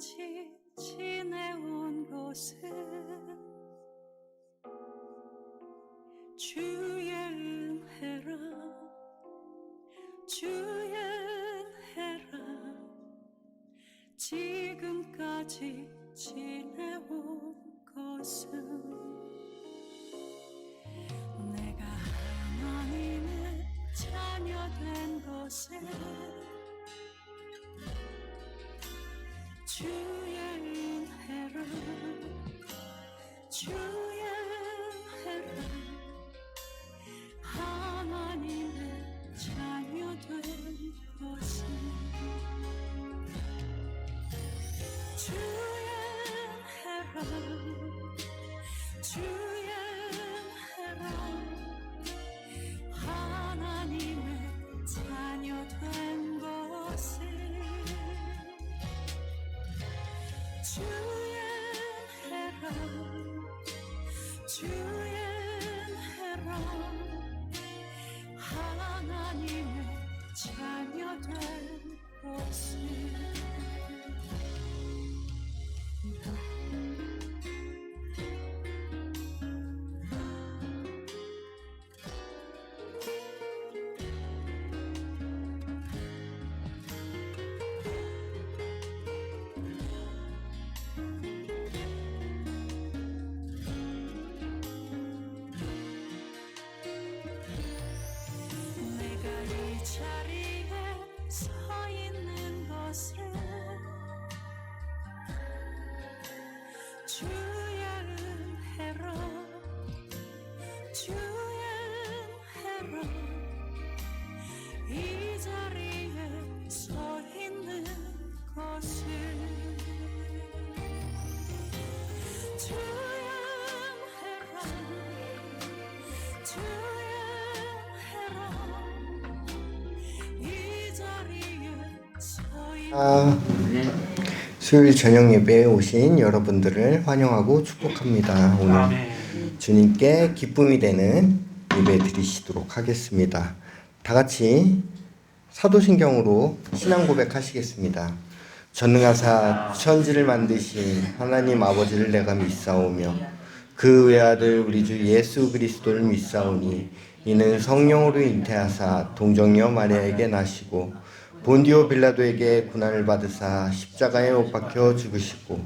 지금까지 지내온 곳은 주의 은혜라 주의 은혜라 지금까지 지내온 곳은 내가 하나님의 자녀 된 곳에 주의 은혜라 주의 은혜라 하나님의 자녀 된 것은 주의 은혜라 주의 은혜라 하나님의 자녀 된 것은 주의 은혜라 주의 은혜라 하나님의 자녀 된 것은 이 자리에 서 있는 것은 주의 은혜라 주의 은혜라 이 자리에 서 있는 것은 주의 은혜라 주의 수요일 저녁 예배에 오신 여러분들을 환영하고 축복합니다. 오늘 주님께 기쁨이 되는 예배 드리시도록 하겠습니다. 다 같이 사도신경으로 신앙 고백하시겠습니다. 전능하사 천지를 만드신 하나님 아버지를 내가 믿사오며 그 외아들 우리 주 예수 그리스도를 믿사오니 이는 성령으로 잉태하사 동정녀 마리아에게 나시고 본디오 빌라도에게 고난을 받으사 십자가에 못 박혀 죽으시고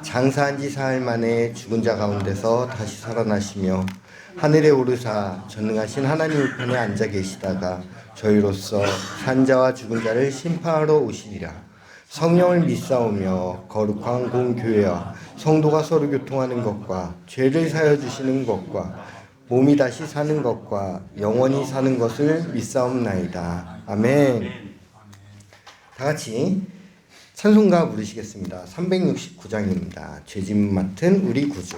장사한 지 사흘 만에 죽은 자 가운데서 다시 살아나시며 하늘에 오르사 전능하신 하나님 우편에 앉아 계시다가 저희로서 산자와 죽은 자를 심판하러 오시리라. 성령을 믿사오며 거룩한 공교회와 성도가 서로 교통하는 것과 죄를 사여 주시는 것과 몸이 다시 사는 것과 영원히 사는 것을 믿사옵나이다. 아멘. 다 같이 찬송가 부르시겠습니다. 369장입니다. 죄짐 맡은 우리 구주.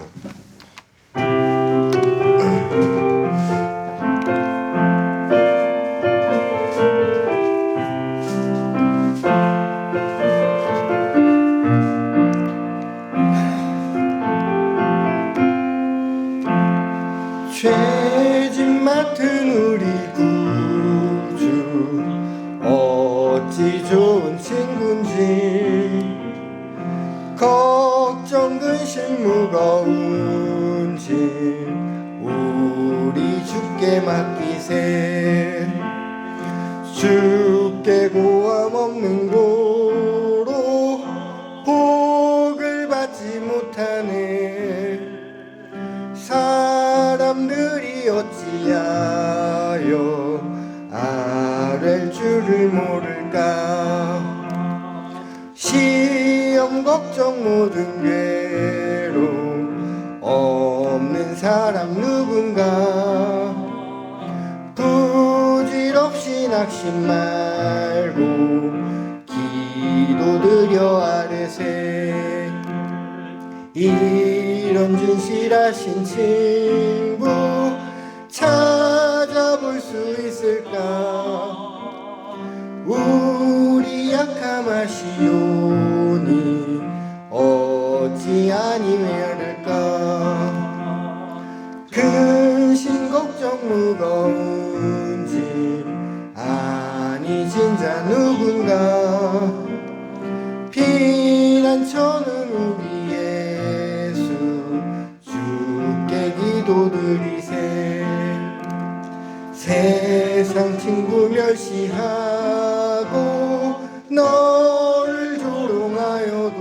죄짐 맡은 우리 구주 어찌 좋은 친구인지 걱정 근심 무거운 짐 우리 주께 맡기세. 주께 고함 없는 고로 복을 받지 못하네. 사람들이 어찌하여 아랠 줄을 모를까. 시험 걱정 모든 괴로움 없는 사람 누군가. 부질없이 낙심 말고 기도드려 아뢰세. 이런 진실하신 친구 찾아볼 수 있을까. 우리 약함 아시오니 어찌 아니해야 될까. 근심 걱정 무거운 짐 아니 진짜 누군가. 피난 저는 우리 예수 주께 기도드리세. 세상 친구 멸시하고 너를 조롱하여도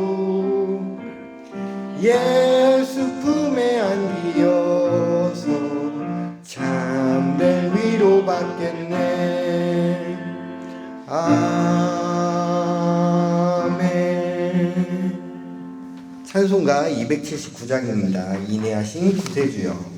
예수 품에 안기어서 참된 위로 받겠네. 아멘. 찬송가 279장입니다. 인내하신 구세주여.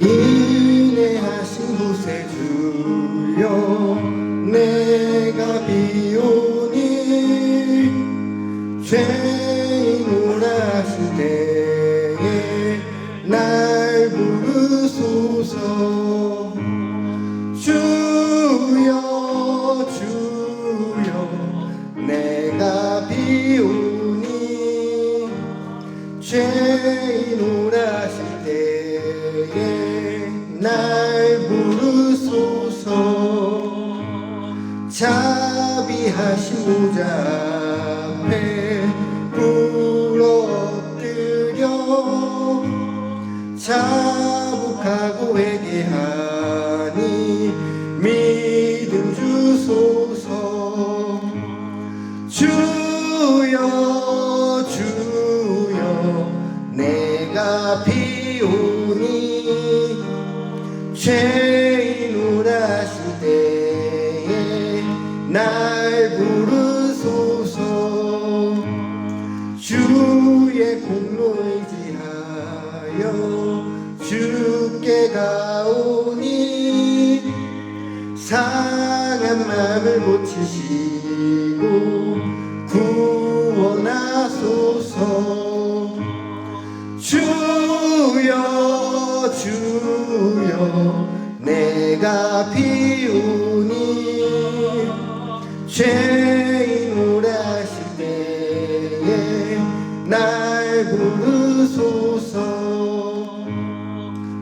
인내하신 구세주여 내가 비오니 죄인으로 하실 때에 날 부르소서. 주여 주여 내가 비오니 죄인으로 하실 때에 날 부르소서. 자비하신 보좌 앞에 엎드려 자복하고 회개하니 믿음 주소서. 주여 주여 내가 비오니 죄인으로 하실 때에 날 부르소서. 주의 공로 의지하여 주께 가오니 상한 마음을 고치시고 구원하소서. 주여 주여 내가 비오니 죄인으로 하실 때에 날 부르소서.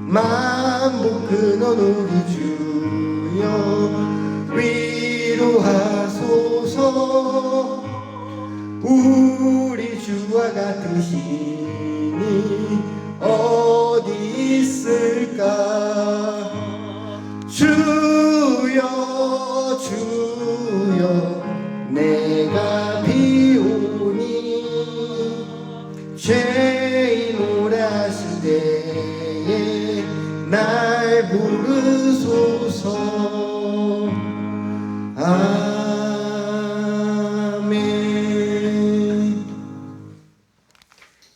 만복 근원 우리 주여 위로하소서. 우리 주와 같은 신이 어디 있을까. 주여 주여 내가 비오니 죄인으로 하실 때에 날 부르소서. 아멘.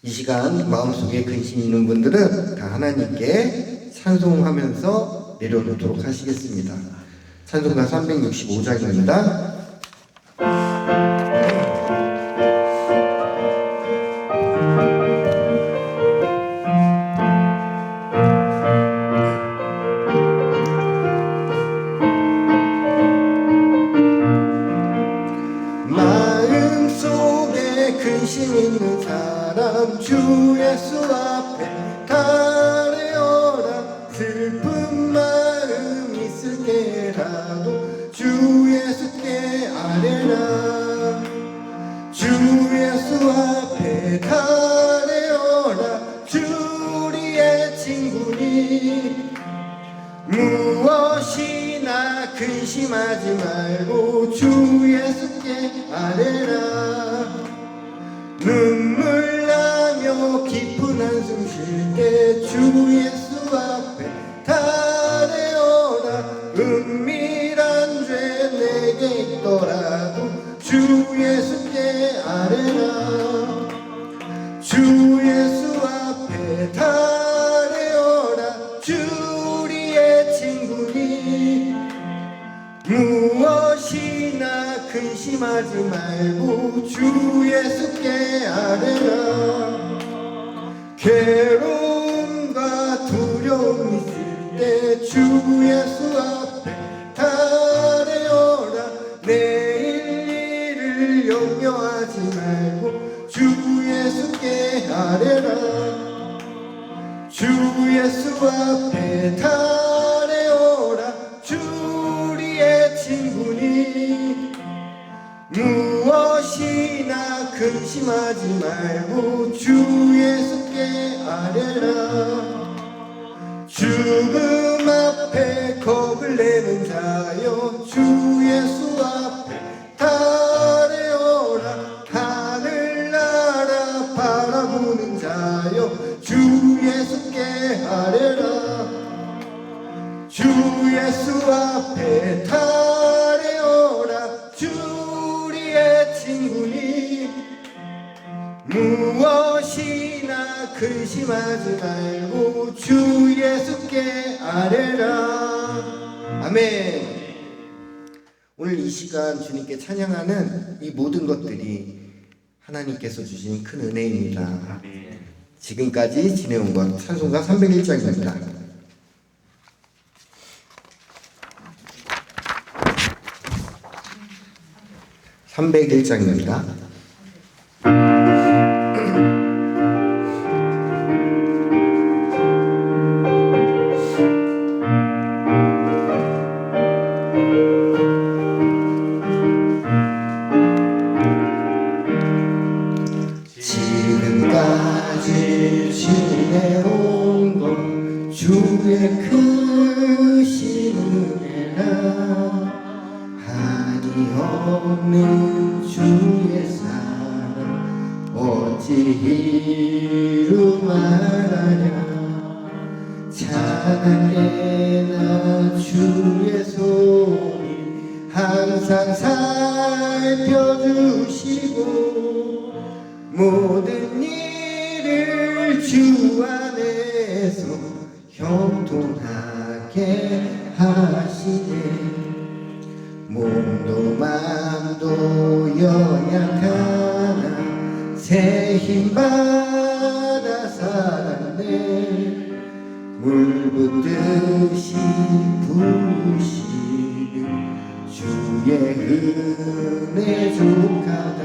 이 시간 마음속에 근심 있는 분들은 다 하나님께 찬송하면서 내려놓도록 하시겠습니다. 찬송가 365장입니다. 마음속에 근심 있는 사람 주 예수 앞에 가려라. 슬픈 마음 있을 때라도 주 예수께 아뢰라. 주 예수 앞에 가려라. 주 우리의 친구니 무엇이나 근심하지 말고 주 예수께 아뢰라. 눈물 나며 깊은 한숨 쉴 때 주 예수 앞에 다래어라. 은밀한 죄 내게 있더라도 주 예수께 아뢰라. 주 예수 앞에 다래어라. 주 우리의 친구니 무엇이나 근심하지 말고 주 예수께 아뢰라. 괴로움과 두려움 있을 때 주 예수 앞에 다래어라. 내일 일을 염려하지 말고 주 예수께 아뢰라. 주 예수 앞에 달려오라. 주 우리의 친구니 무엇이나 근심하지 말고 주 예수께 아뢰라. 죽음 앞에 겁을 내는 자여 주 예수 앞에 달려오라. 하늘나라 바라보는 자여 주 예수께 아뢰라. 주 예수 앞에 달려오라. 주 우리의 친구니 무엇이나 근심하지 말고 주 예수께 아뢰라. 아멘. 오늘 이 시간 주님께 찬양하는 이 모든 것들이 하나님께서 주신 큰 은혜입니다. 지금까지 지내온 것 찬송가 301장입니다. 301장입니다. 지금까지 지내온 것 주의 크신 은혜라. 한이 없는 주의 사랑 어찌 이루 말하랴. 찬양해나 주의 손이 항상 살펴주시고 모든 일을 주 안에서 형통하게 하시네. 몸도 맘도 연약하나 새 힘받아 살았네. 물 붓듯이 부으시는 주의 은혜 족하다.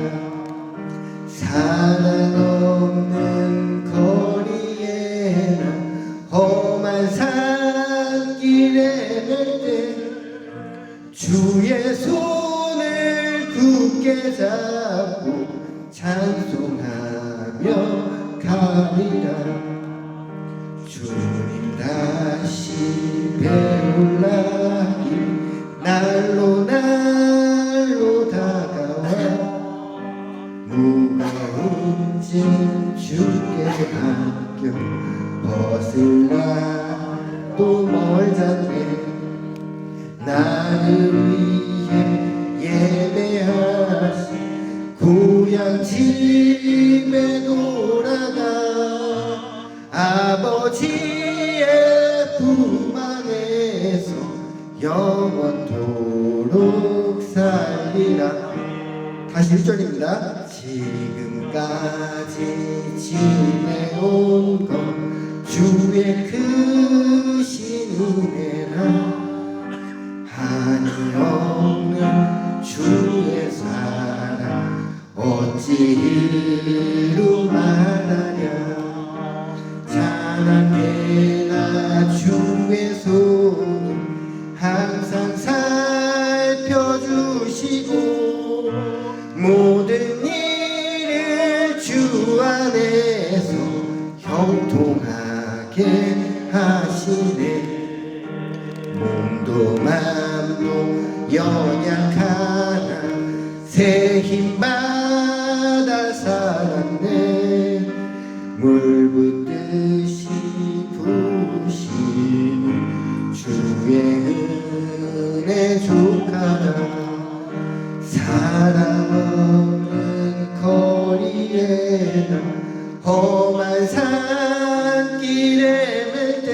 사랑 없는 거리에나 험한 산길에 갈 때 주의 손을 굳게 잡고 찬송하며 가리라. 주님 다시 배울 날이 날로 날로 다가와 무거운 짐 주께 맡겨 벗을 날도 멀잖네. 나를 위해 예배하신 고향 집에 돌아가 아버지의 품 안에서 영원토록 살리라. 다시 1절입니다. 지금까지 지내온 것 주의 크신 은혜라. 한이 없는 주의 사랑 어찌 이루 말하랴. 찬양해나 주의 손이 항상 살펴주시고 모든 일을 주 안에서 형통하게 하시네. 몸도 맘도 연약하나 새 힘받아 살았네. 물 붓듯이 부으시는 주의 은혜 족하다. 사랑 없는 거리에나 험한 산길에 맬 때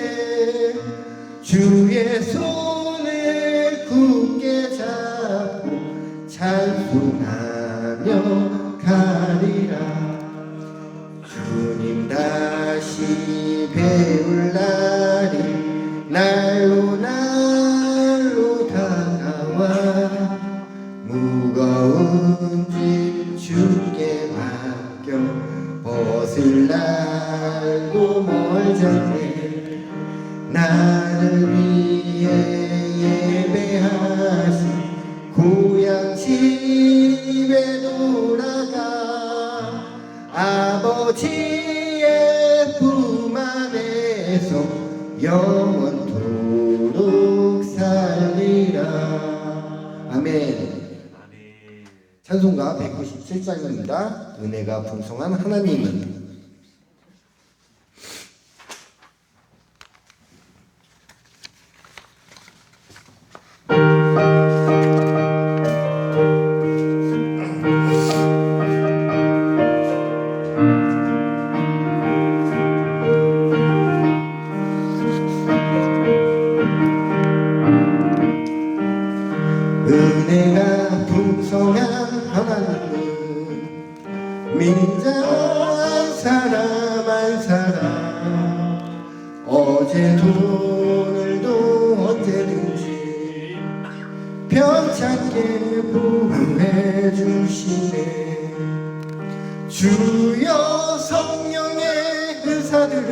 주의 손을 굳게 잡고 찬송하며 가리라. 주님 다시 배울 날이 날로 날로 다가와 무거운 짐 주께 맡겨 벗을 날도 멀잖네. 나를 위해 예배하신 고향 집에 돌아가 아버지의 품 안에서 영원토록 살리라. 아멘. 찬송가 197장입니다. 은혜가 풍성한 하나님은. 은혜가 풍성한 하나님은 민자한 사람 한 사람 어제도 오늘도 언제든지 편찮게 보호해 주시네. 주여 성령의 은사들을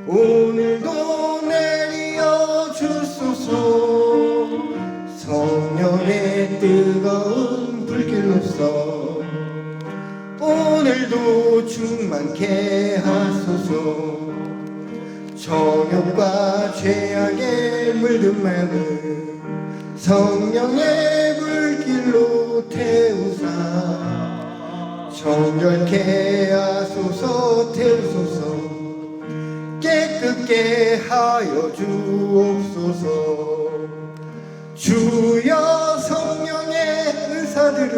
오늘도 내려 주소서. 성령의 뜨거운 불길로서 오늘도 충만케 하소서. 정욕과 죄악에 물든 마음을 성령의 불길로 태우사 정결케 하소서. 태우소서. 깨끗게 하여 주옵소서. 주여 성령의 은사들을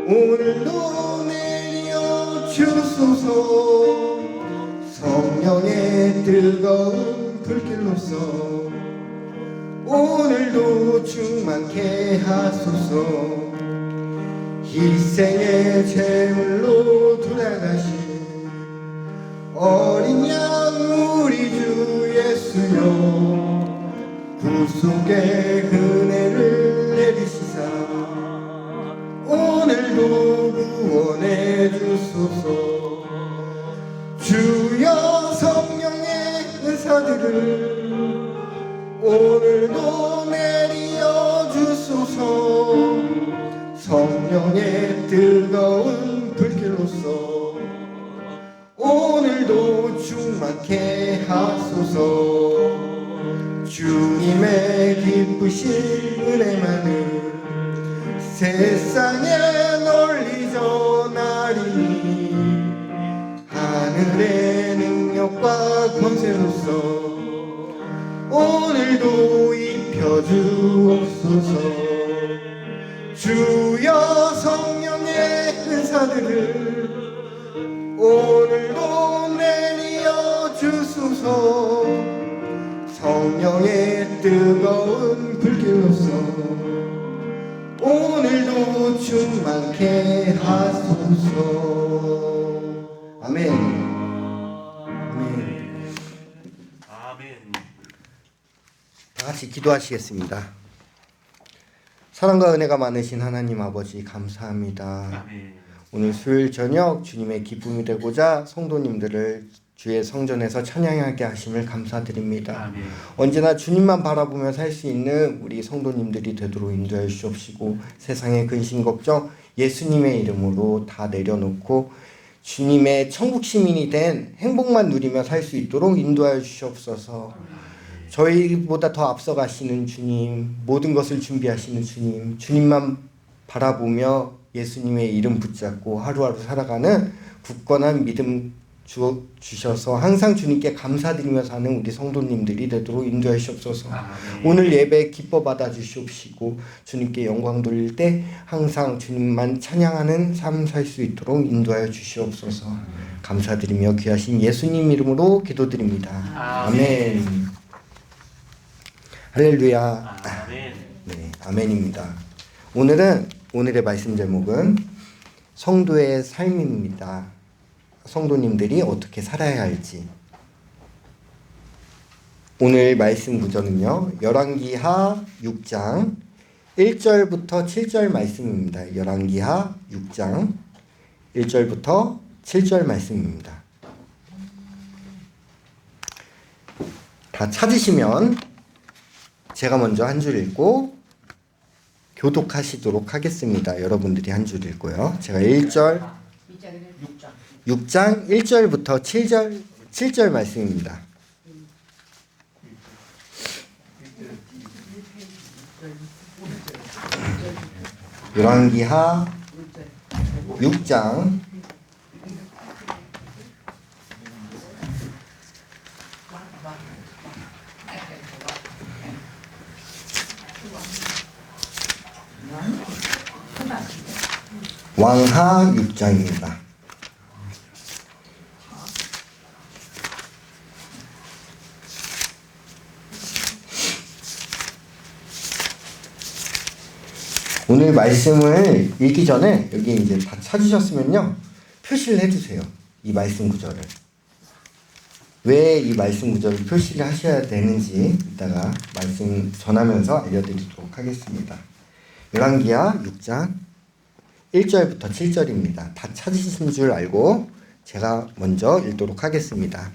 오늘도 내려 주소서. 성령의 뜨거운 불길로서 오늘도 충만케 하소서. 희생의 제물로 돌아가신 어린 양 우리 주 예수여 구속의 은혜를 내리시사 오늘도 구원해 주소서. 주여 성령의 은사들을 오늘도 내려 주소서. 성령의 뜨거운 불길로서 오늘도 충만케 하소서. 주님의 기쁘신 은혜만을 세상에 널리 전하리니 하늘의 능력과 권세로서 오늘도 입혀주옵소서. 주여 성령의 은사들을 오늘도 내려 주소서. 성령의 뜨거운 불길로서 오늘도 충만케 하소서. 아멘. 아멘. 아멘. 다 같이 기도하시겠습니다. 사랑과 은혜가 많으신 하나님 아버지 감사합니다. 아멘. 오늘 수요일 저녁 주님의 기쁨이 되고자 성도님들을 주의 성전에서 찬양하게 하심을 감사드립니다. 아멘. 언제나 주님만 바라보며 살 수 있는 우리 성도님들이 되도록 인도해 주옵시고 세상의 근심 걱정 예수님의 이름으로 다 내려놓고 주님의 천국 시민이 된 행복만 누리며 살 수 있도록 인도하여 주시옵소서. 저희보다 더 앞서가시는 주님, 모든 것을 준비하시는 주님, 주님만 바라보며 예수님의 이름 붙잡고 하루하루 살아가는 굳건한 믿음 주셔서 항상 주님께 감사드리며 사는 우리 성도님들이 되도록 인도해 주옵소서. 오늘 예배 기뻐 받아 주시옵시고 주님께 영광 돌릴 때 항상 주님만 찬양하는 삶 살 수 있도록 인도하여 주시옵소서. 감사드리며 귀하신 예수님 이름으로 기도드립니다. 아멘. 할렐루야. 아멘. 네, 아멘입니다. 오늘의 말씀 제목은 성도의 삶입니다. 성도님들이 어떻게 살아야 할지. 오늘 말씀 구절은요. 열왕기하 6장 1절부터 7절 말씀입니다. 열왕기하 6장 1절부터 7절 말씀입니다. 다 찾으시면 제가 먼저 한 줄 읽고 교독하시도록 하겠습니다. 여러분들이 한 줄 읽고요. 제가 6장 1절부터 7절 말씀입니다. 열왕기하 6장 왕하 6장입니다. 오늘 말씀을 읽기 전에 여기 이제 다 찾으셨으면요, 표시를 해주세요. 이 말씀 구절을. 왜 이 말씀 구절을 표시를 하셔야 되는지 이따가 말씀 전하면서 알려드리도록 하겠습니다. 열왕기하 6장 1절부터 7절입니다. 다 찾으신 줄 알고 제가 먼저 읽도록 하겠습니다.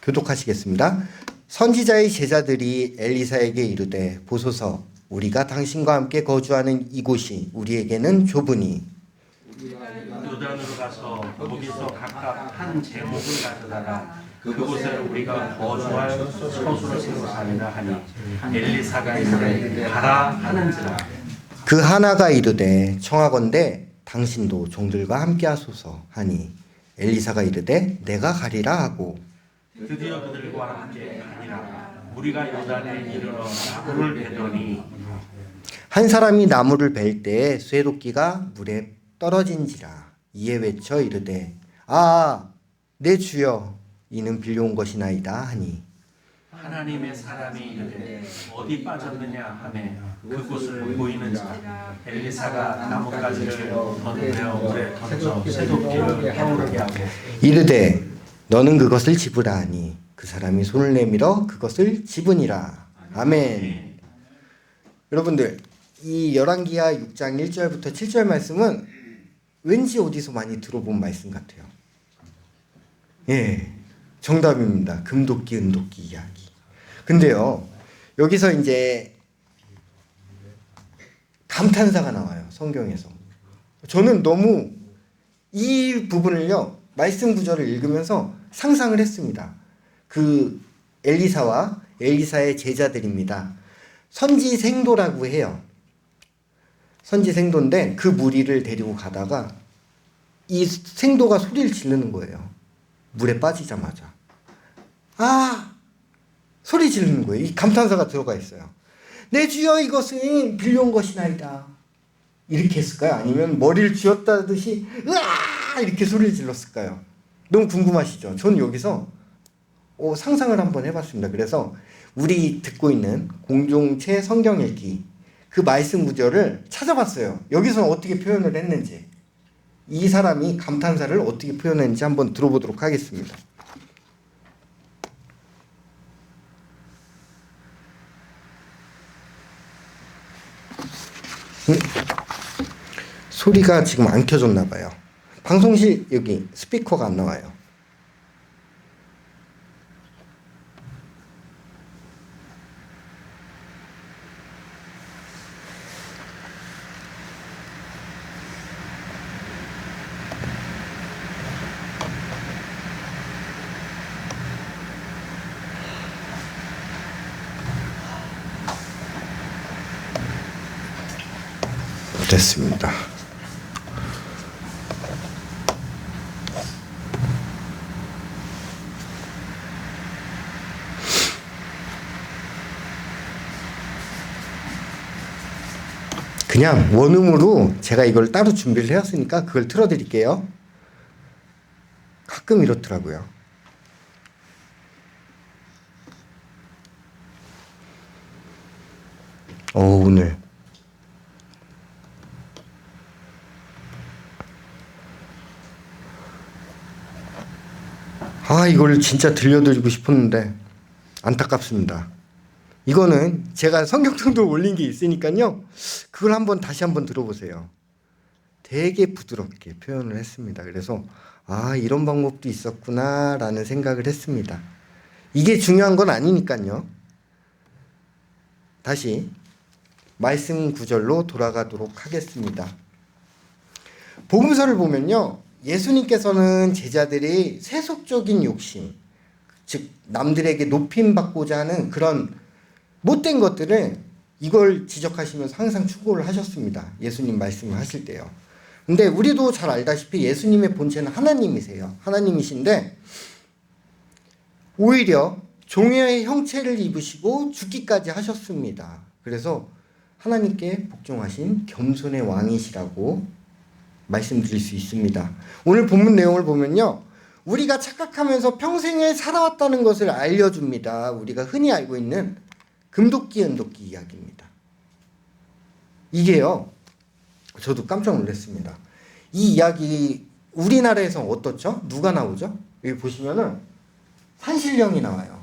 교독하시겠습니다. 선지자의 제자들이 엘리사에게 이르되 보소서 우리가 당신과 함께 거주하는 이곳이 우리에게는 좁으니 요단으로 가서 거기서 각각 한 제목을 가져다가 그곳에 우리가 거주할 처소를 세워 살리라 하니 엘리사가 이르되 가라 하는지라. 그 하나가 이르되 청하건대 당신도 종들과 함께 하소서 하니 엘리사가 이르되 내가 가리라 하고 드디어 그들과 함께 가니라. 우리가 요단에 이르러 나무를 베더니 한 사람이 나무를 벨 때에 쇠도끼가 물에 떨어진지라. 이에 외쳐 이르되 내 주여 이는 빌려온 것이나이다 하니 하나님의 사람이 이르되 어디 빠졌느냐 하매 그곳을 보이는지라. 엘리사가 나뭇가지를 던져 물에 던져 쇠도끼를 떠오르게 하고 이르되 너는 그것을 집으라 하니 그 사람이 손을 내밀어 그것을 집으니라. 아멘. 여러분들, 이 열왕기하 6장 1절부터 7절 말씀은 왠지 어디서 많이 들어본 말씀 같아요. 예, 정답입니다. 금도끼, 은도끼 이야기. 근데요, 여기서 이제 감탄사가 나와요. 성경에서. 저는 너무 이 부분을요, 말씀 구절을 읽으면서 상상을 했습니다. 그 엘리사와 엘리사의 제자들입니다. 선지생도라고 해요. 선지생도인데 그 무리를 데리고 가다가 이 생도가 소리를 지르는 거예요. 물에 빠지자마자. 소리 지르는 거예요. 이 감탄사가 들어가 있어요. 내 주여 이것은 빌려온 것이나이다. 이렇게 했을까요? 아니면 머리를 쥐었다듯이 으아! 이렇게 소리를 질렀을까요? 너무 궁금하시죠? 저는 여기서 상상을 한번 해봤습니다. 그래서 우리 듣고 있는 공동체 성경 읽기 그 말씀 구절을 찾아봤어요. 여기서는 어떻게 표현을 했는지, 이 사람이 감탄사를 어떻게 표현했는지 한번 들어보도록 하겠습니다. 소리가 지금 안 켜졌나 봐요. 방송실 여기 스피커가 안 나와요. 됐습니다. 그냥 원음으로 제가 이걸 따로 준비를 해왔으니까 그걸 틀어드릴게요. 가끔 이렇더라고요. 오늘 이걸 진짜 들려드리고 싶었는데 안타깝습니다. 이거는 제가 성경통도 올린 게 있으니까요. 그걸 다시 한번 들어보세요. 되게 부드럽게 표현을 했습니다. 그래서 이런 방법도 있었구나라는 생각을 했습니다. 이게 중요한 건 아니니까요. 다시 말씀 구절로 돌아가도록 하겠습니다. 복음서를 보면요. 예수님께서는 제자들이 세속적인 욕심, 즉 남들에게 높임받고자 하는 그런 못된 것들을 이걸 지적하시면서 항상 추구를 하셨습니다. 예수님 말씀을 하실 때요. 근데 우리도 잘 알다시피 예수님의 본체는 하나님이세요. 하나님이신데 오히려 종의 형체를 입으시고 죽기까지 하셨습니다. 그래서 하나님께 복종하신 겸손의 왕이시라고 말씀드릴 수 있습니다. 오늘 본문 내용을 보면요. 우리가 착각하면서 평생을 살아왔다는 것을 알려줍니다. 우리가 흔히 알고 있는 금도끼, 은도끼 이야기입니다. 이게요. 저도 깜짝 놀랐습니다. 이 이야기 우리나라에서 어떻죠? 누가 나오죠? 여기 보시면은 산신령이 나와요.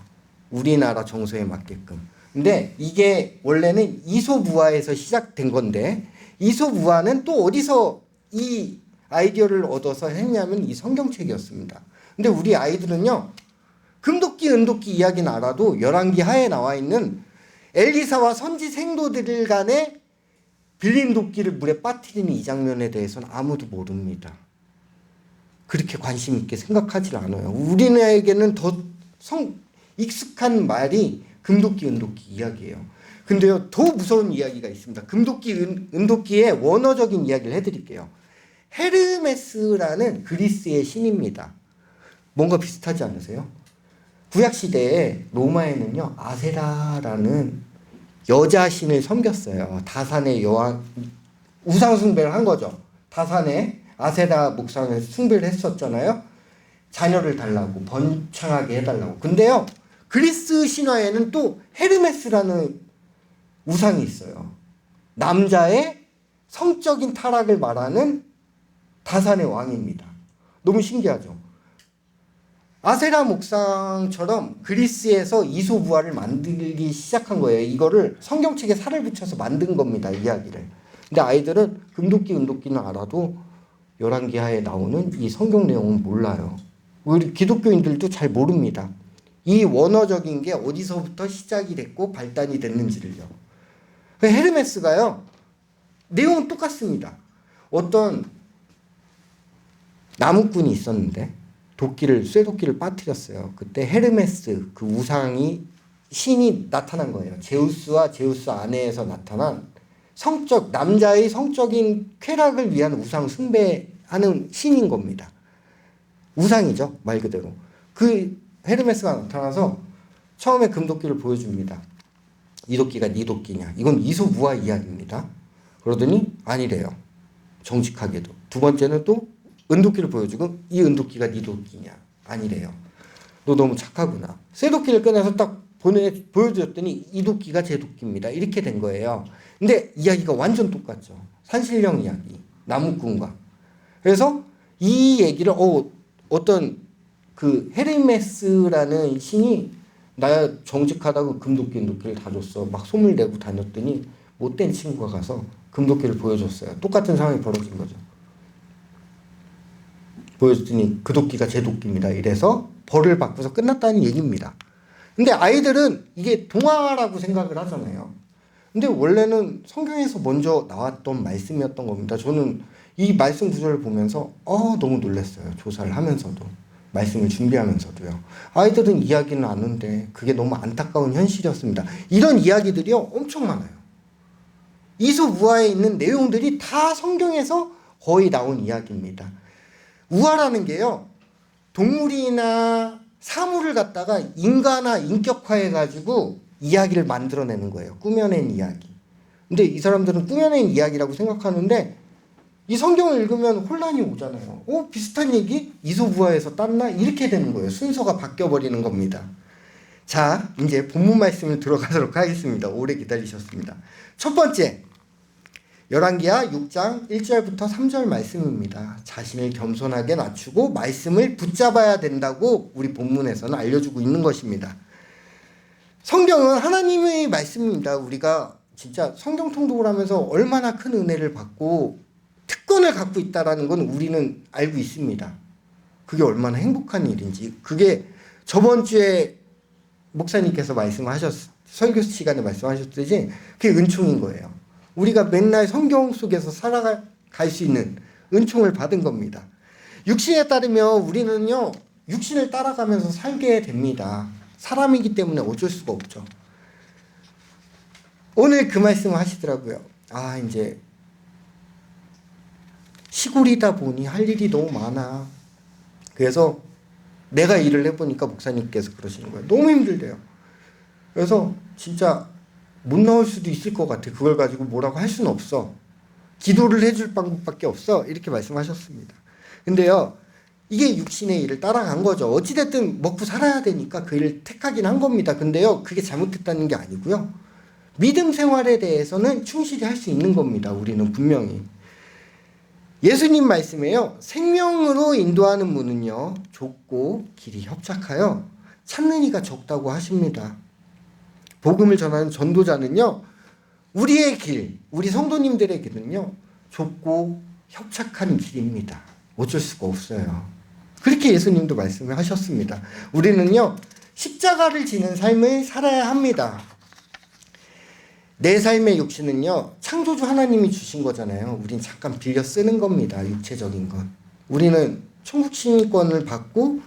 우리나라 정서에 맞게끔. 근데 이게 원래는 이솝우화에서 시작된 건데 이솝우화는 또 어디서 이 아이디어를 얻어서 했냐면 이 성경책이었습니다. 근데 우리 아이들은요. 금도끼, 은도끼 이야기는 알아도 열왕기 하에 나와 있는 엘리사와 선지 생도들 간에 빌린 도끼를 물에 빠뜨리는 이 장면에 대해서는 아무도 모릅니다. 그렇게 관심 있게 생각하지 않아요. 우리에게는 더 익숙한 말이 금도끼, 은도끼 이야기예요. 근데요, 더 무서운 이야기가 있습니다. 금도끼, 은도끼의 원어적인 이야기를 해드릴게요. 헤르메스라는 그리스의 신입니다. 뭔가 비슷하지 않으세요? 구약시대에 로마에는요, 아세라라는 여자 신을 섬겼어요. 다산의 여왕, 우상숭배를 한 거죠. 다산의 아세라 목상을 숭배를 했었잖아요. 자녀를 달라고, 번창하게 해달라고. 근데요, 그리스 신화에는 또 헤르메스라는 우상이 있어요. 남자의 성적인 타락을 말하는 다산의 왕입니다. 너무 신기하죠? 아세라 목상처럼 그리스에서 이솝우화를 만들기 시작한 거예요. 이거를 성경책에 살을 붙여서 만든 겁니다. 이야기를. 근데 아이들은 금도끼, 은도끼는 알아도 열왕기하에 나오는 이 성경 내용은 몰라요. 우리 기독교인들도 잘 모릅니다. 이 원어적인 게 어디서부터 시작이 됐고 발단이 됐는지를요. 헤르메스가요. 내용은 똑같습니다. 어떤 나무꾼이 있었는데 쇠도끼를 빠뜨렸어요. 그때 헤르메스 그 우상이 신이 나타난 거예요. 제우스와 제우스 아내에서 나타난 남자의 성적인 쾌락을 위한 우상 숭배하는 신인 겁니다. 우상이죠, 말 그대로. 그 헤르메스가 나타나서 처음에 금도끼를 보여줍니다. 이 도끼가 네 도끼냐? 이건 이솝우화 이야기입니다. 그러더니 아니래요. 정직하게도. 두 번째는 또 은도끼를 보여주고 이 은도끼가 네 도끼냐? 아니래요. 너 너무 착하구나. 쇠도끼를 꺼내서 딱 보여줬더니 이 도끼가 제 도끼입니다. 이렇게 된 거예요. 근데 이야기가 완전 똑같죠. 산신령 이야기. 나무꾼과. 그래서 이 얘기를 어떤 그 헤르메스라는 신이 나 정직하다고 금도끼, 은도끼를 다 줬어. 막 소문 내고 다녔더니 못된 친구가 가서 금도끼를 보여줬어요. 똑같은 상황이 벌어진 거죠. 보여줬더니 그 도끼가 제 도끼입니다. 이래서 벌을 받고서 끝났다는 얘기입니다. 근데 아이들은 이게 동화라고 생각을 하잖아요. 근데 원래는 성경에서 먼저 나왔던 말씀이었던 겁니다. 저는 이 말씀 구절을 보면서 너무 놀랐어요. 조사를 하면서도. 말씀을 준비하면서도요. 아이들은 이야기는 아는데 그게 너무 안타까운 현실이었습니다. 이런 이야기들이요. 엄청 많아요. 이솝우화에 있는 내용들이 다 성경에서 거의 나온 이야기입니다. 우화라는 게요. 동물이나 사물을 갖다가 인간화, 인격화해가지고 이야기를 만들어내는 거예요. 꾸며낸 이야기. 근데 이 사람들은 꾸며낸 이야기라고 생각하는데 이 성경을 읽으면 혼란이 오잖아요. 비슷한 얘기? 이솝우화에서 땄나? 이렇게 되는 거예요. 순서가 바뀌어버리는 겁니다. 자, 이제 본문 말씀을 들어가도록 하겠습니다. 오래 기다리셨습니다. 첫 번째, 열왕기하 6장 1절부터 3절 말씀입니다. 자신을 겸손하게 낮추고 말씀을 붙잡아야 된다고 우리 본문에서는 알려주고 있는 것입니다. 성경은 하나님의 말씀입니다. 우리가 진짜 성경 통독을 하면서 얼마나 큰 은혜를 받고 특권을 갖고 있다라는 건 우리는 알고 있습니다. 그게 얼마나 행복한 일인지. 그게 저번 주에 목사님께서 설교 시간에 말씀하셨듯이 그게 은총인 거예요. 우리가 맨날 성경 속에서 살아갈 수 있는 은총을 받은 겁니다. 육신에 따르면 우리는요, 육신을 따라가면서 살게 됩니다. 사람이기 때문에 어쩔 수가 없죠. 오늘 그 말씀을 하시더라고요. 이제 시골이다 보니 할 일이 너무 많아. 그래서 내가 일을 해보니까 목사님께서 그러시는 거예요. 너무 힘들대요. 그래서 진짜 못 나올 수도 있을 것 같아. 그걸 가지고 뭐라고 할 수는 없어. 기도를 해줄 방법밖에 없어. 이렇게 말씀하셨습니다. 근데요, 이게 육신의 일을 따라간 거죠. 어찌됐든 먹고 살아야 되니까 그 일을 택하긴 한 겁니다. 근데요, 그게 잘못됐다는 게 아니고요. 믿음 생활에 대해서는 충실히 할 수 있는 겁니다. 우리는 분명히. 예수님 말씀에요. 생명으로 인도하는 문은요, 좁고 길이 협착하여 찾는 이가 적다고 하십니다. 복음을 전하는 전도자는요, 우리의 길, 우리 성도님들의 길은요, 좁고 협착한 길입니다. 어쩔 수가 없어요. 그렇게 예수님도 말씀을 하셨습니다. 우리는요, 십자가를 지는 삶을 살아야 합니다. 내 삶의 육신은요, 창조주 하나님이 주신 거잖아요. 우린 잠깐 빌려 쓰는 겁니다. 육체적인 건. 우리는 천국 시민권을 받고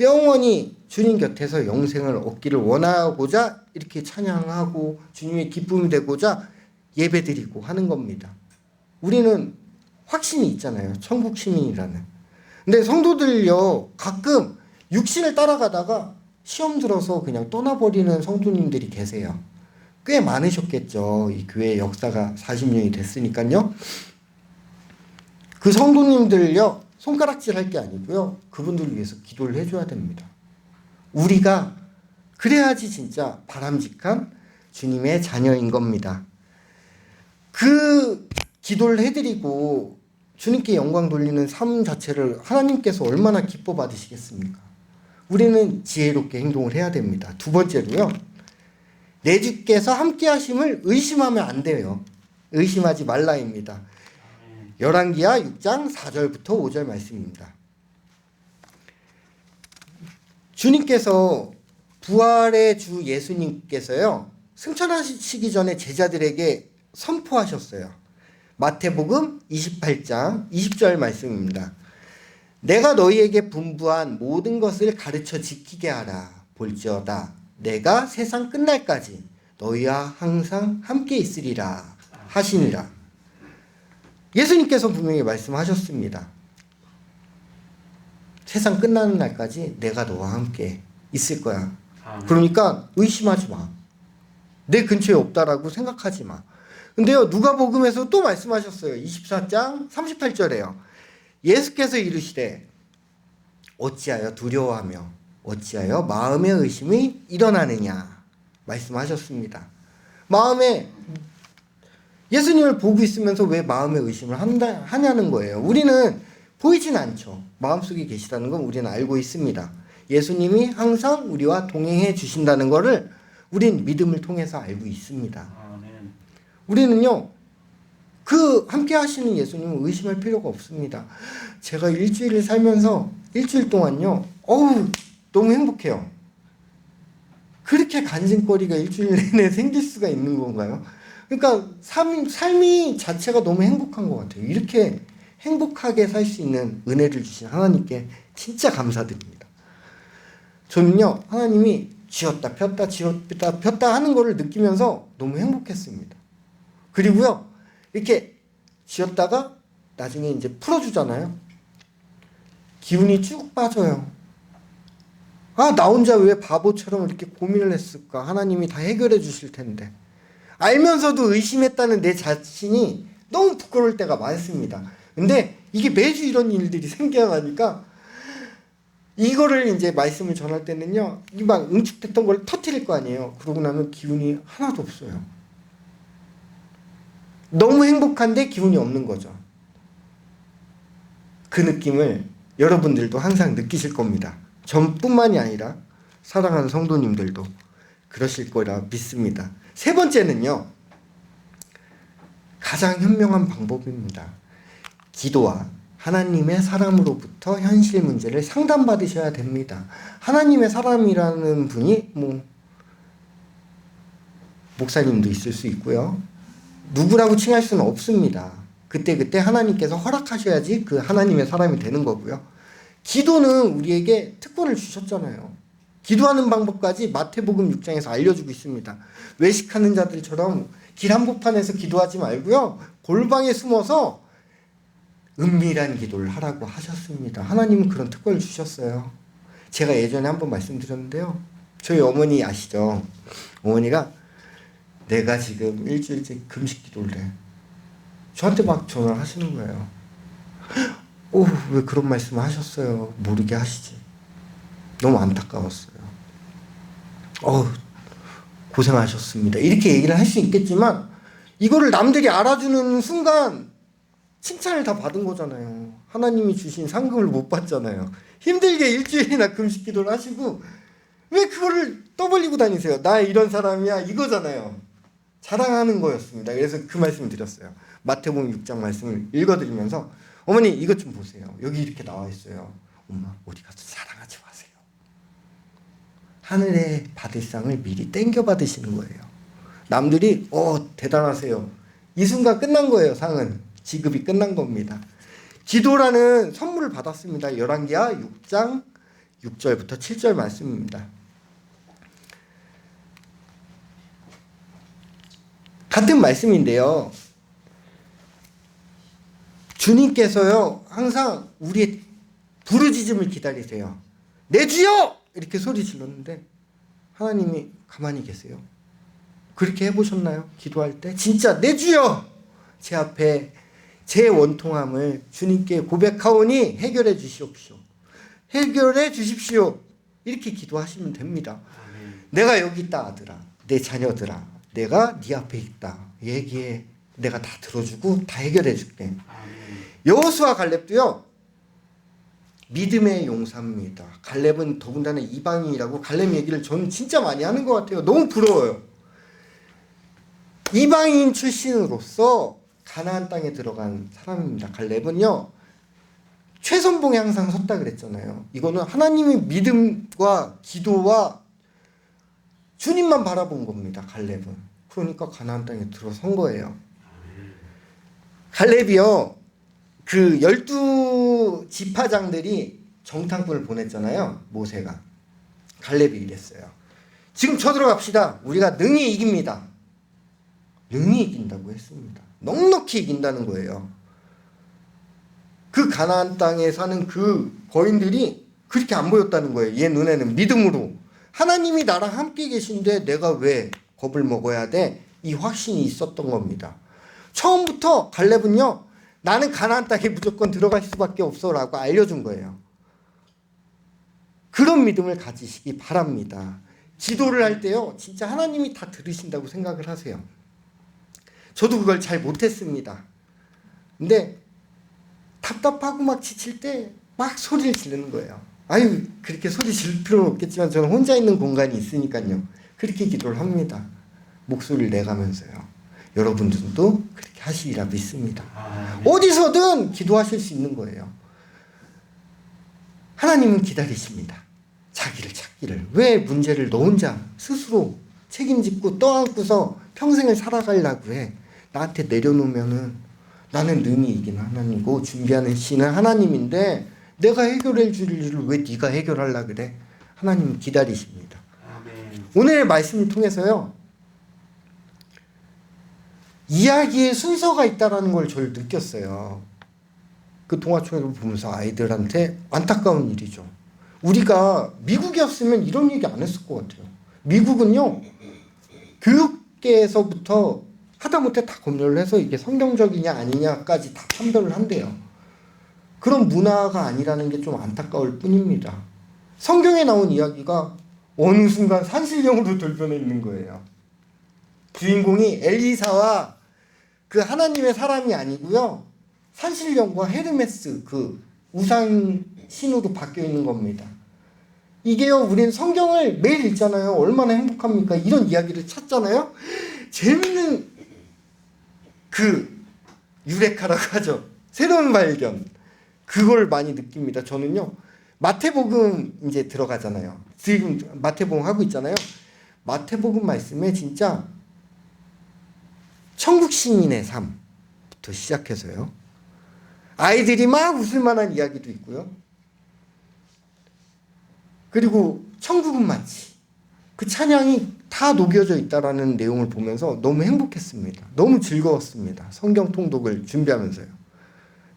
영원히 주님 곁에서 영생을 얻기를 원하고자 이렇게 찬양하고 주님의 기쁨이 되고자 예배드리고 하는 겁니다. 우리는 확신이 있잖아요. 천국 시민이라는. 근데 성도들요, 가끔 육신을 따라가다가 시험 들어서 그냥 떠나버리는 성도님들이 계세요. 꽤 많으셨겠죠. 이 교회 역사가 40년이 됐으니까요. 그 성도님들요, 손가락질 할 게 아니고요. 그분들을 위해서 기도를 해줘야 됩니다. 우리가 그래야지 진짜 바람직한 주님의 자녀인 겁니다. 그 기도를 해드리고 주님께 영광 돌리는 삶 자체를 하나님께서 얼마나 기뻐 받으시겠습니까? 우리는 지혜롭게 행동을 해야 됩니다. 두 번째로요, 내 주께서 함께 하심을 의심하면 안 돼요. 의심하지 말라입니다. 열왕기하 6장 4절부터 5절 말씀입니다. 주님께서, 부활의 주 예수님께서요, 승천하시기 전에 제자들에게 선포하셨어요. 마태복음 28장 20절 말씀입니다. 내가 너희에게 분부한 모든 것을 가르쳐 지키게 하라. 볼지어다 내가 세상 끝날까지 너희와 항상 함께 있으리라 하시니라. 예수님께서 분명히 말씀하셨습니다. 세상 끝나는 날까지 내가 너와 함께 있을 거야. 그러니까 의심하지 마. 내 근처에 없다라고 생각하지 마. 근데요, 누가복음에서 또 말씀하셨어요. 24장 38절에요. 예수께서 이르시되 어찌하여 두려워하며 어찌하여 마음의 의심이 일어나느냐 말씀하셨습니다. 마음에, 예수님을 보고 있으면서 왜 마음의 의심을 하냐는 거예요. 우리는 보이진 않죠. 마음속에 계시다는 건 우리는 알고 있습니다. 예수님이 항상 우리와 동행해 주신다는 것을 우린 믿음을 통해서 알고 있습니다. 우리는요, 그 함께 하시는 예수님을 의심할 필요가 없습니다. 제가 일주일을 살면서 일주일 동안요, 너무 행복해요. 그렇게 간증거리가 일주일 내내 생길 수가 있는 건가요? 그러니까 삶이 자체가 너무 행복한 것 같아요. 이렇게 행복하게 살 수 있는 은혜를 주신 하나님께 진짜 감사드립니다. 저는요, 하나님이 쥐었다 폈다 쥐었다 폈다 하는 거를 느끼면서 너무 행복했습니다. 그리고요, 이렇게 쥐었다가 나중에 이제 풀어주잖아요. 기운이 쭉 빠져요. 나 혼자 왜 바보처럼 이렇게 고민을 했을까? 하나님이 다 해결해 주실 텐데. 알면서도 의심했다는 내 자신이 너무 부끄러울 때가 많습니다. 근데 이게 매주 이런 일들이 생겨나니까 이거를 이제 말씀을 전할 때는요, 막 응축됐던 걸 터뜨릴 거 아니에요. 그러고 나면 기운이 하나도 없어요. 너무 행복한데 기운이 없는 거죠. 그 느낌을 여러분들도 항상 느끼실 겁니다. 전뿐만이 아니라 사랑하는 성도님들도. 그러실 거라 믿습니다. 세 번째는요. 가장 현명한 방법입니다. 기도와 하나님의 사람으로부터 현실 문제를 상담받으셔야 됩니다. 하나님의 사람이라는 분이 목사님도 있을 수 있고요. 누구라고 칭할 수는 없습니다. 그때 하나님께서 허락하셔야지 그 하나님의 사람이 되는 거고요. 기도는 우리에게 특권을 주셨잖아요. 기도하는 방법까지 마태복음 6장에서 알려주고 있습니다. 외식하는 자들처럼 길 한복판에서 기도하지 말고요. 골방에 숨어서 은밀한 기도를 하라고 하셨습니다. 하나님은 그런 특권을 주셨어요. 제가 예전에 한번 말씀드렸는데요. 저희 어머니 아시죠? 어머니가 내가 지금 일주일째 금식 기도를 해. 저한테 막 전화를 하시는 거예요. 왜 그런 말씀을 하셨어요? 모르게 하시지. 너무 안타까웠어요. 고생하셨습니다. 이렇게 얘기를 할 수 있겠지만 이거를 남들이 알아주는 순간 칭찬을 다 받은 거잖아요. 하나님이 주신 상급을 못 받잖아요. 힘들게 일주일이나 금식 기도를 하시고 왜 그거를 떠벌리고 다니세요? 나 이런 사람이야 이거잖아요. 자랑하는 거였습니다. 그래서 그 말씀을 드렸어요. 마태복음 6장 말씀을 읽어드리면서 어머니 이것 좀 보세요. 여기 이렇게 나와 있어요. 엄마 어디 가서 자랑하지 마세요. 하늘에 받을 상을 미리 땡겨 받으시는 거예요. 남들이 대단하세요. 이 순간 끝난 거예요. 상은. 지급이 끝난 겁니다. 기도라는 선물을 받았습니다. 열왕기하 6장 6절부터 7절 말씀입니다. 같은 말씀인데요. 주님께서요 항상 우리의 부르짖음을 기다리세요. 내 주여! 이렇게 소리 질렀는데 하나님이 가만히 계세요. 그렇게 해보셨나요? 기도할 때 진짜 내 주여! 제 앞에 제 원통함을 주님께 고백하오니 해결해 주시옵시오. 해결해 주십시오. 이렇게 기도하시면 됩니다. 내가 여기 있다 아들아. 내 자녀들아. 내가 네 앞에 있다. 얘기해. 내가 다 들어주고 다 해결해 줄게. 여호수아 갈렙도요. 믿음의 용사입니다. 갈렙은 더군다나 이방인이라고 갈렙 얘기를 저는 진짜 많이 하는 것 같아요. 너무 부러워요. 이방인 출신으로서 가나안 땅에 들어간 사람입니다. 갈렙은요. 최선봉에 항상 섰다 그랬잖아요. 이거는 하나님의 믿음과 기도와 주님만 바라본 겁니다. 갈렙은. 그러니까 가나안 땅에 들어선 거예요. 갈렙이요. 그 12지파장들이 정탐꾼을 보냈잖아요. 모세가. 갈렙이 이랬어요. 지금 쳐들어갑시다. 우리가 능히 이깁니다. 능히 이긴다고 했습니다. 넉넉히 이긴다는 거예요. 그 가나안 땅에 사는 그 거인들이 그렇게 안 보였다는 거예요. 얘 눈에는 믿음으로. 하나님이 나랑 함께 계신데 내가 왜 겁을 먹어야 돼? 이 확신이 있었던 겁니다. 처음부터 갈렙은요. 나는 가나안 땅에 무조건 들어갈 수밖에 없어 라고 알려준 거예요. 그런 믿음을 가지시기 바랍니다. 기도를 할 때요. 진짜 하나님이 다 들으신다고 생각을 하세요. 저도 그걸 잘 못했습니다. 근데 답답하고 막 지칠 때 막 소리를 지르는 거예요. 그렇게 소리 지를 필요는 없겠지만 저는 혼자 있는 공간이 있으니까요. 그렇게 기도를 합니다. 목소리를 내가면서요. 여러분들도 그렇게 하시리라 믿습니다. 어디서든 기도하실 수 있는 거예요. 하나님은 기다리십니다. 자기를 찾기를. 왜 문제를 너 혼자 스스로 책임지고 떠안고서 평생을 살아가려고 해. 나한테 내려놓으면은 나는 능히 이긴 하나님이고 준비하는 신은 하나님인데 내가 해결해 줄 일을 왜 네가 해결하려고 그래? 하나님은 기다리십니다. 오늘의 말씀을 통해서요. 이야기의 순서가 있다는 걸 저를 느꼈어요. 그 동화책을 보면서 아이들한테 안타까운 일이죠. 우리가 미국이었으면 이런 얘기 안 했을 것 같아요. 미국은요. 교육계에서부터 하다못해 다 검열을 해서 이게 성경적이냐 아니냐까지 다 판별을 한대요. 그런 문화가 아니라는 게 좀 안타까울 뿐입니다. 성경에 나온 이야기가 어느 순간 산신령으로 돌변해 있는 거예요. 주인공이 엘리사와 그 하나님의 사람이 아니고요. 산신령과 헤르메스 그 우상 신으로 바뀌어 있는 겁니다. 이게요, 우린 성경을 매일 읽잖아요. 얼마나 행복합니까? 이런 이야기를 찾잖아요. 재밌는 유레카라고 하죠. 새로운 발견. 그걸 많이 느낍니다. 저는요, 마태복음 이제 들어가잖아요. 지금 마태복음 하고 있잖아요. 마태복음 말씀에 진짜 천국 시민의 삶부터 시작해서요. 아이들이 막 웃을 만한 이야기도 있고요. 그리고 천국은 마치 그 찬양이 다 녹여져 있다라는 내용을 보면서 너무 행복했습니다. 너무 즐거웠습니다. 성경 통독을 준비하면서요.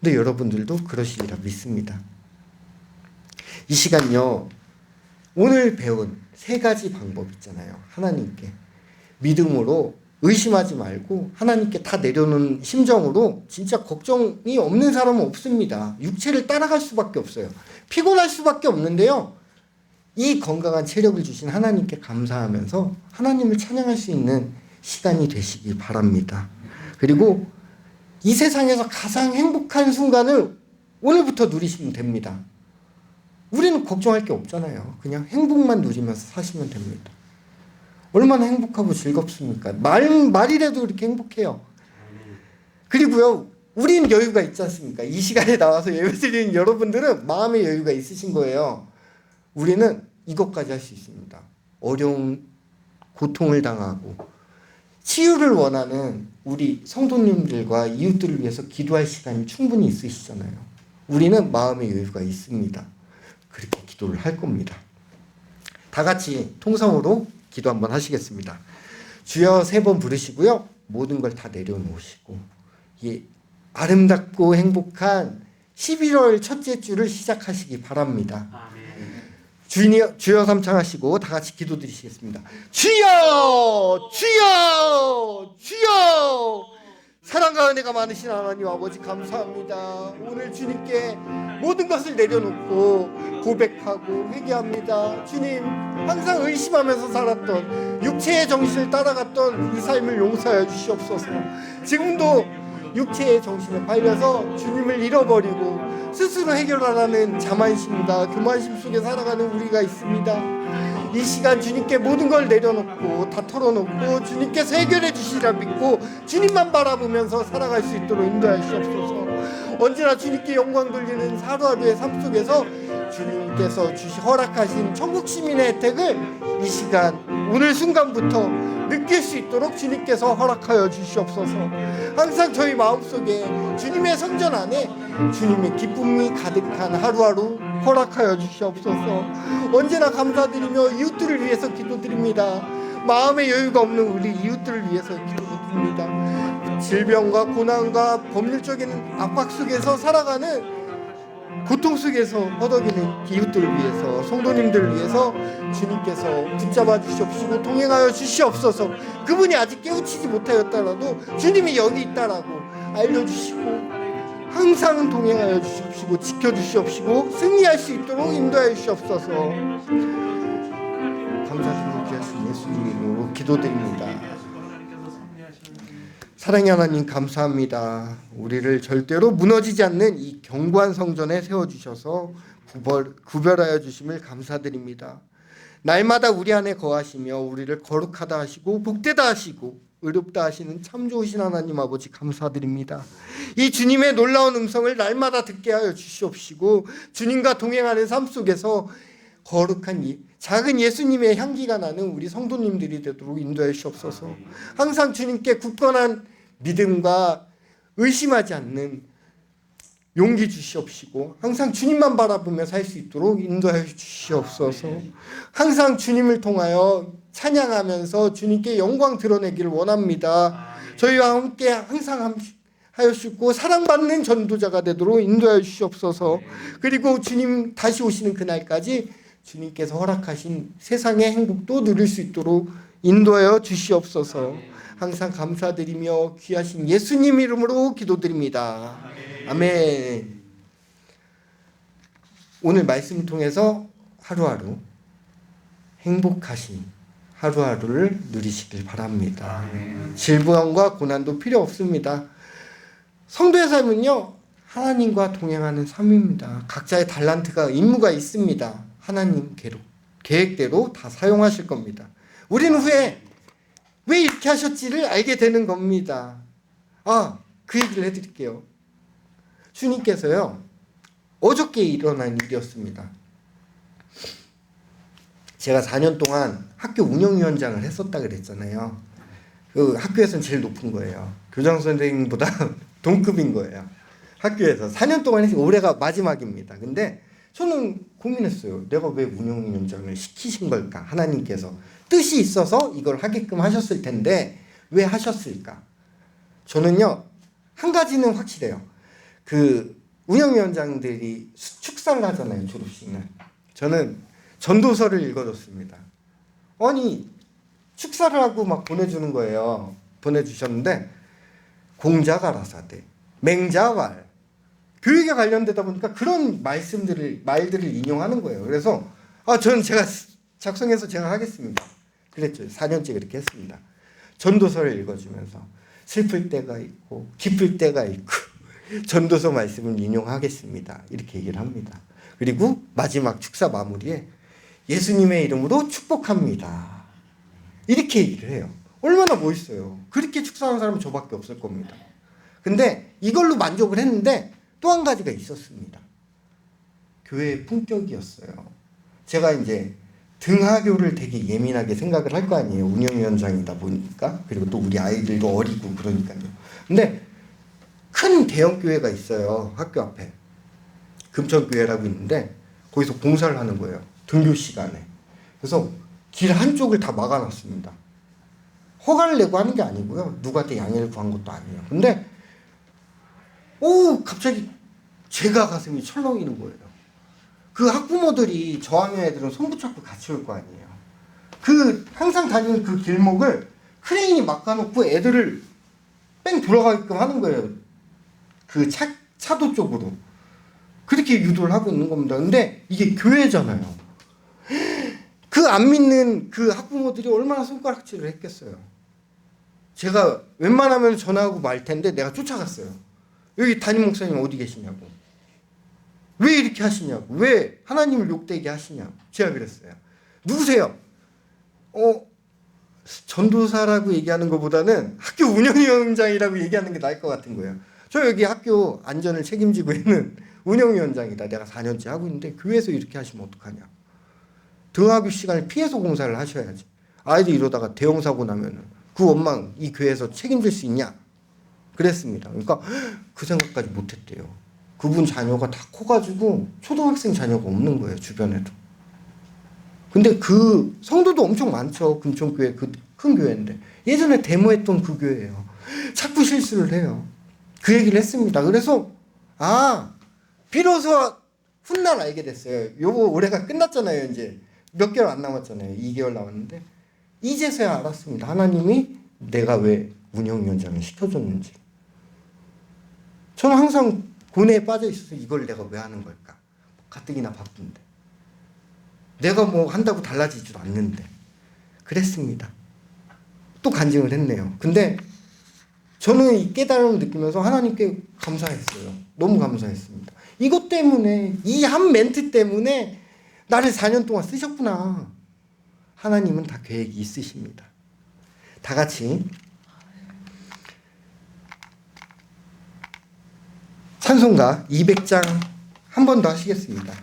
근데 여러분들도 그러시리라 믿습니다. 이 시간요, 오늘 배운 3가지 방법 있잖아요. 하나님께 믿음으로 의심하지 말고 하나님께 다 내려놓은 심정으로, 진짜 걱정이 없는 사람은 없습니다. 육체를 따라갈 수밖에 없어요. 피곤할 수밖에 없는데요, 이 건강한 체력을 주신 하나님께 감사하면서 하나님을 찬양할 수 있는 시간이 되시기 바랍니다. 그리고 이 세상에서 가장 행복한 순간을 오늘부터 누리시면 됩니다. 우리는 걱정할 게 없잖아요. 그냥 행복만 누리면서 사시면 됩니다. 얼마나 행복하고 즐겁습니까? 말이라도 이렇게 행복해요. 그리고요, 우리는 여유가 있지 않습니까? 이 시간에 나와서 예배드리는 여러분들은 마음의 여유가 있으신 거예요. 우리는 이것까지 할 수 있습니다. 어려운 고통을 당하고 치유를 원하는 우리 성도님들과 이웃들을 위해서 기도할 시간이 충분히 있으시잖아요. 우리는 마음의 여유가 있습니다. 그렇게 기도를 할 겁니다. 다 같이 통성으로 기도 한번 하시겠습니다. 주여 3번 부르시고요, 모든 걸 다 내려놓으시고 이 아름답고 행복한 11월 첫째 주를 시작하시기 바랍니다. 주여 삼창하시고 다 같이 기도드리시겠습니다. 주여, 주여, 주여. 사랑과 은혜가 많으신 하나님 아버지 감사합니다. 오늘 주님께 모든 것을 내려놓고 고백하고 회개합니다. 주님, 항상 의심하면서 살았던 육체의 정신을 따라갔던 이 삶을 용서하여 주시옵소서. 지금도 육체의 정신에 팔려서 주님을 잃어버리고 스스로 해결하라는 자만심과 교만심 속에 살아가는 우리가 있습니다. 이 시간 주님께 모든 걸 내려놓고 다 털어놓고 주님께서 해결해 주시리라 믿고 주님만 바라보면서 살아갈 수 있도록 인도해 주시옵소서. 언제나 주님께 영광 돌리는 하루하루의 삶 속에서 주님께서 허락하신 천국 시민의 혜택을 이 시간 오늘 순간부터 느낄 수 있도록 주님께서 허락하여 주시옵소서. 항상 저희 마음속에 주님의 성전 안에 주님의 기쁨이 가득한 하루하루 허락하여 주시옵소서. 언제나 감사드리며 이웃들을 위해서 기도드립니다. 마음의 여유가 없는 우리 이웃들을 위해서 기도드립니다. 질병과 고난과 법률적인 압박 속에서 살아가는 고통 속에서 허덕이는 이웃들을 위해서, 성도님들을 위해서 주님께서 붙잡아 주시옵시고 동행하여 주시옵소서. 그분이 아직 깨우치지 못하였다라도 주님이 여기 있다라고 알려주시고 항상 동행하여 주시옵시고 지켜주시옵시고 승리할 수 있도록 인도하여 주시옵소서. 감사드리고 귀하신 예수님 이름으로 기도드립니다. 사랑의 하나님 감사합니다. 우리를 절대로 무너지지 않는 이 견고한 성전에 세워주셔서 구별하여 주심을 감사드립니다. 날마다 우리 안에 거하시며 우리를 거룩하다 하시고 복되다 하시고 의롭다 하시는 참 좋으신 하나님 아버지 감사드립니다. 이 주님의 놀라운 음성을 날마다 듣게 하여 주시옵시고 주님과 동행하는 삶 속에서 거룩한 작은 예수님의 향기가 나는 우리 성도님들이 되도록 인도해 주시옵소서. 항상 주님께 굳건한 믿음과 의심하지 않는 용기 주시옵시고 항상 주님만 바라보며 살 수 있도록 인도해 주시옵소서. 항상 주님을 통하여 찬양하면서 주님께 영광 드러내기를 원합니다. 저희와 함께 항상 하여주시고 사랑받는 전도자가 되도록 인도해 주시옵소서. 그리고 주님 다시 오시는 그날까지 주님께서 허락하신 세상의 행복도 누릴 수 있도록 인도하여 주시옵소서. 항상 감사드리며 귀하신 예수님 이름으로 기도드립니다. 아멘. 오늘 말씀을 통해서 하루하루 행복하신 하루하루를 누리시길 바랍니다. 질병과 고난도 필요 없습니다. 성도의 삶은요, 하나님과 동행하는 삶입니다. 각자의 달란트가 임무가 있습니다. 하나님께로 계획대로 다 사용하실 겁니다. 우리는 후에 왜 이렇게 하셨지를 알게 되는 겁니다. 그 얘기를 해드릴게요. 주님께서요, 어저께 일어난 일이었습니다. 제가 4년 동안 학교 운영위원장을 했었다 그랬잖아요. 그 학교에서는 제일 높은 거예요. 교장 선생님보다 동급인 거예요. 학교에서 4년 동안 해서 올해가 마지막입니다. 근데 저는 고민했어요. 내가 왜 운영위원장을 시키신 걸까? 하나님께서 뜻이 있어서 이걸 하게끔 하셨을 텐데 왜 하셨을까? 저는요, 한 가지는 확실해요. 그 운영위원장들이 축사를 하잖아요, 졸업식날. 저는 전도서를 읽어줬습니다. 아니, 축사를 하고 막 보내주는 거예요. 보내주셨는데 공자가라사대, 맹자왈, 교육에 관련되다 보니까 그런 말들을 인용하는 거예요. 그래서 저는 제가 작성해서 제가 하겠습니다. 그랬죠. 4년째 그렇게 했습니다. 전도서를 읽어주면서 슬플 때가 있고 기쁠 때가 있고 전도서 말씀을 인용하겠습니다. 이렇게 얘기를 합니다. 그리고 마지막 축사 마무리에 예수님의 이름으로 축복합니다. 이렇게 얘기를 해요. 얼마나 멋있어요. 그렇게 축사하는 사람은 저밖에 없을 겁니다. 근데 이걸로 만족을 했는데 또 한 가지가 있었습니다. 교회의 품격이었어요. 제가 이제 등하교를 되게 예민하게 생각을 할 거 아니에요. 운영위원장이다 보니까. 그리고 또 우리 아이들도 어리고 그러니까요. 근데 큰 대형 교회가 있어요. 학교 앞에. 금천교회라고 있는데 거기서 봉사를 하는 거예요. 등교 시간에. 그래서 길 한쪽을 다 막아놨습니다. 허가를 내고 하는 게 아니고요. 누구한테 양해를 구한 것도 아니에요. 근데 갑자기 제가 가슴이 철렁이는 거예요. 그 학부모들이 저학년 애들은 손 붙잡고 같이 올 거 아니에요. 그 항상 다니는 그 길목을 크레인이 막아놓고 애들을 뺑 돌아가게끔 하는 거예요. 그 차도 쪽으로. 그렇게 유도를 하고 있는 겁니다. 근데 이게 교회잖아요. 그 안 믿는 그 학부모들이 얼마나 손가락질을 했겠어요. 제가 웬만하면 전화하고 말 텐데 내가 쫓아갔어요. 여기 담임 목사님 어디 계시냐고. 왜 이렇게 하시냐고. 왜 하나님을 욕되게 하시냐고. 제가 그랬어요. 누구세요? 전도사라고 얘기하는 것보다는 학교 운영위원장이라고 얘기하는 게 나을 것 같은 거예요. 저 여기 학교 안전을 책임지고 있는 운영위원장이다. 내가 4년째 하고 있는데 교회에서 이렇게 하시면 어떡하냐. 등하교 시간을 피해서 공사를 하셔야지. 아이들 이러다가 대형사고 나면은 그 원망 이 교회에서 책임질 수 있냐. 그랬습니다. 그러니까 그 생각까지 못했대요. 그분 자녀가 다 커가지고 초등학생 자녀가 없는 거예요. 주변에도. 근데 그 성도도 엄청 많죠. 금천교회 그 큰 교회인데 예전에 데모했던 그 교회예요. 자꾸 실수를 해요. 그 얘기를 했습니다. 그래서 비로소 훗날 알게 됐어요. 요거 올해가 끝났잖아요. 이제 몇 개월 안 남았잖아요. 2개월 남았는데 이제서야 알았습니다. 하나님이 내가 왜 운영위원장을 시켜줬는지. 저는 항상 고뇌에 빠져 있어서 이걸 내가 왜 하는 걸까? 가뜩이나 바쁜데. 내가 뭐 한다고 달라지지도 않는데. 그랬습니다. 또 간증을 했네요. 근데 저는 이 깨달음을 느끼면서 하나님께 감사했어요. 너무 감사했습니다. 이것 때문에, 이 한 멘트 때문에 나를 4년 동안 쓰셨구나. 하나님은 다 계획이 있으십니다. 다 같이 찬송가 200장 한 번 더 하시겠습니다.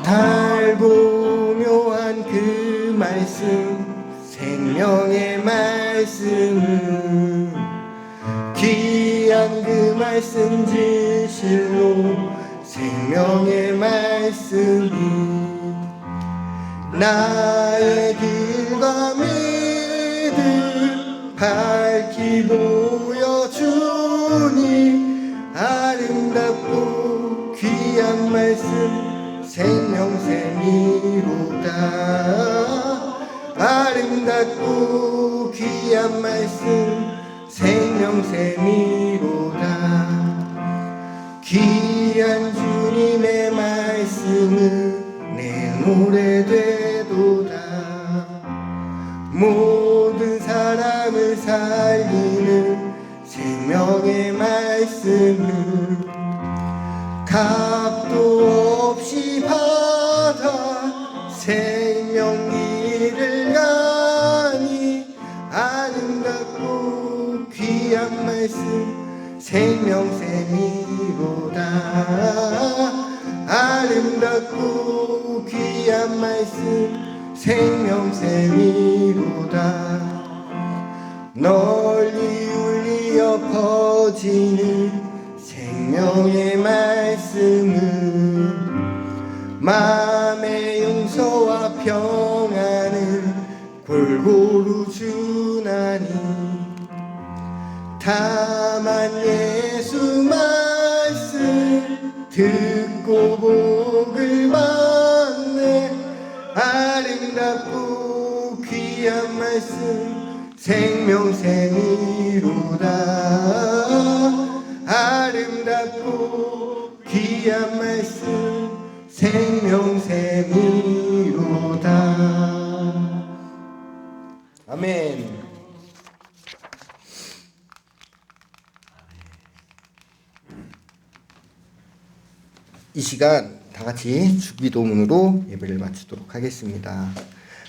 달고 묘한 그 말씀, 생명의 말씀은 귀한 그 말씀 진실로 생명의 말씀이 나의 길과 믿음 밝히 보여주니 아름답고 귀한 말씀 생명샘이로다. 아름답고 귀한 말씀 생명샘이로다. 귀한 주님의 말씀은 내 오래되도다. 모든 사람을 살리는 생명의 말씀은 값도 없이 받아 생명길을 가니 아름답고 귀한 말씀 생명샘이로다. 아름답고 귀한 말씀 생명샘이로다. 널리 울리어 퍼지는 생명의 말씀은 마음의 용서와 평안을 골고루 주나니 다만 예수 말씀 듣고 복을 받네. 아름답고 귀한 말씀 생명샘이로다. 아름답고 귀한 말씀 생명샘이로다. 아멘. 이 시간 다 같이 주기도문으로 예배를 마치도록 하겠습니다.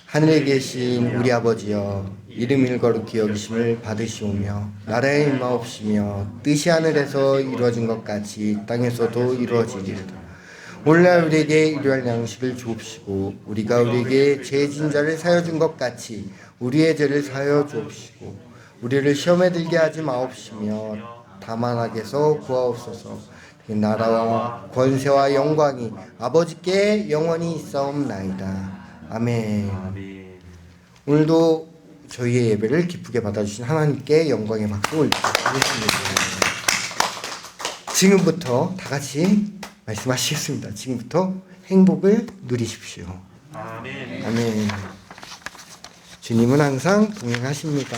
하늘에 계신 우리 아버지여, 이름 거룩히 여기심을 받으시오며 나라의 임하옵시며 뜻이 하늘에서 이루어진 것 같이 땅에서도 이루어지리이다. 오늘날 우리에게 일용할 양식을 주옵시고 우리가 우리에게 죄 진 자를 사여 준 것 같이 우리의 죄를 사여 주옵시고 우리를 시험에 들게 하지 마옵시며 다만 악에서 구하옵소서. 나라와 권세와 영광이 아버지께 영원히 있사옵나이다. 아멘. 오늘도 저희의 예배를 기쁘게 받아주신 하나님께 영광의 박수 올리겠습니다. 지금부터 다 같이 말씀하시겠습니다. 지금부터 행복을 누리십시오. 아멘. 아멘. 주님은 항상 동행하십니다.